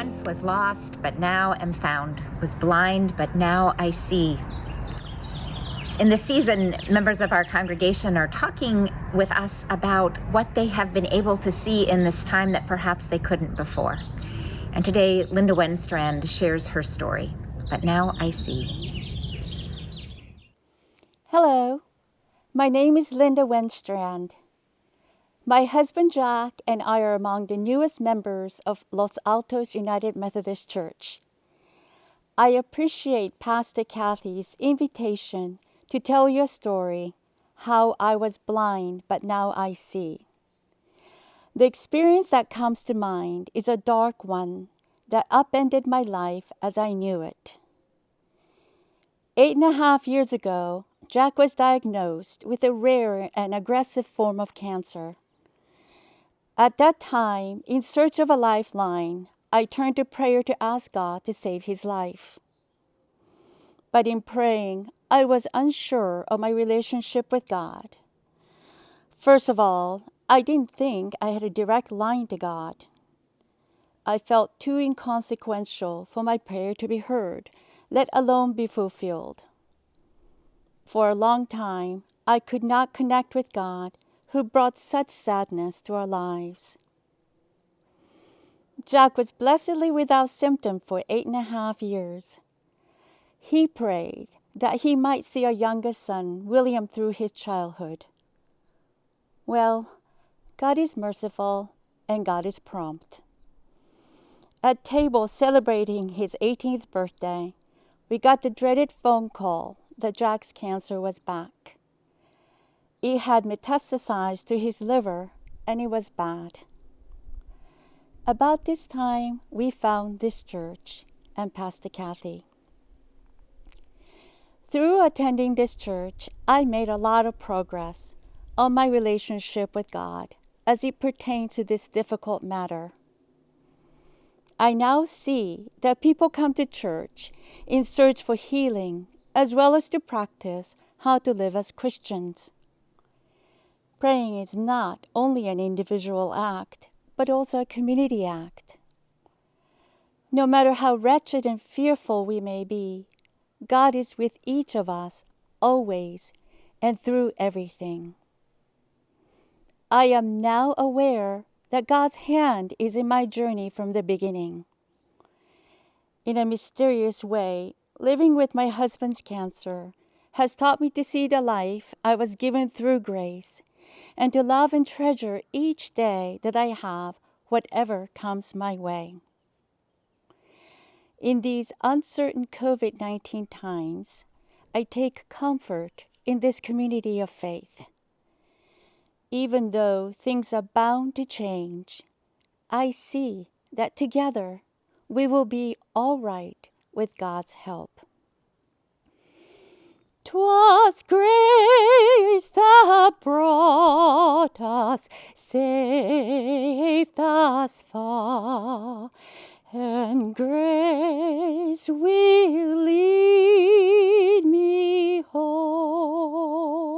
once was lost, but now am found, was blind, but now I see. In this season, members of our congregation are talking with us about what they have been able to see in this time that perhaps they couldn't before. And today, Linda Wenstrand shares her story, But Now I See. Hello, my name is Linda Wenstrand. My husband Jack and I are among the newest members of Los Altos United Methodist Church. I appreciate Pastor Kathy's invitation to tell you a story, how I was blind but now I see. The experience that comes to mind is a dark one that upended my life as I knew it. 8.5 years ago, Jack was diagnosed with a rare and aggressive form of cancer. At that time, in search of a lifeline, I turned to prayer to ask God to save his life. But in praying, I was unsure of my relationship with God. First of all, I didn't think I had a direct line to God. I felt too inconsequential for my prayer to be heard, let alone be fulfilled. For a long time, I could not connect with God, who brought such sadness to our lives. Jack was blessedly without symptom for 8.5 years. He prayed that he might see our youngest son, William, through his childhood. Well, God is merciful and God is prompt. At table celebrating his 18th birthday, we got the dreaded phone call that Jack's cancer was back. It had metastasized to his liver and it was bad. About this time, we found this church and Pastor Kathy. Through attending this church, I made a lot of progress on my relationship with God as it pertains to this difficult matter. I now see that people come to church in search for healing as well as to practice how to live as Christians. Praying is not only an individual act, but also a community act. No matter how wretched and fearful we may be, God is with each of us always and through everything. I am now aware that God's hand is in my journey from the beginning. In a mysterious way, living with my husband's cancer has taught me to see the life I was given through grace and to love and treasure each day that I have, whatever comes my way. In these uncertain COVID-19 times, I take comfort in this community of faith. Even though things are bound to change, I see that together we will be all right with God's help. 'Twas grace that brought us safe thus far, and grace will lead me home.